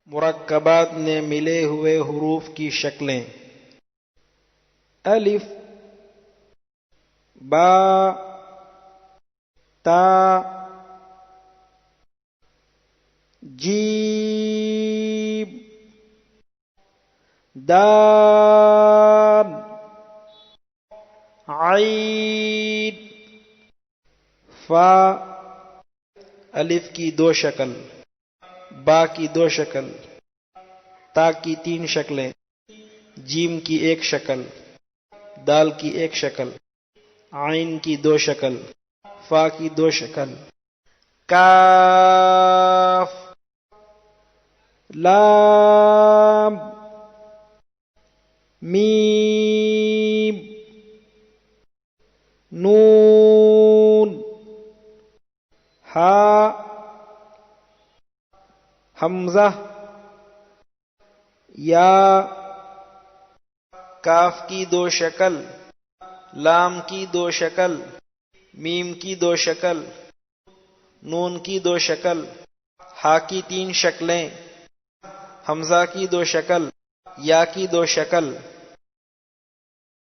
مرکبات نے ملے ہوئے حروف کی شکلیں: الف، با، تا، جیم، دال، عین، فا۔ الف کی دو شکل، با کی دو شکل، تا کی تین شکلیں، جیم کی ایک شکل، دال کی ایک شکل، عین کی دو شکل، فا کی دو شکل۔ کاف، لام، میم، نون، ہا، حمزہ، یا۔ کاف کی دو شکل، لام کی دو شکل، میم کی دو شکل، نون کی دو شکل، ہا کی تین شکلیں، حمزہ کی دو شکل، یا کی دو شکل۔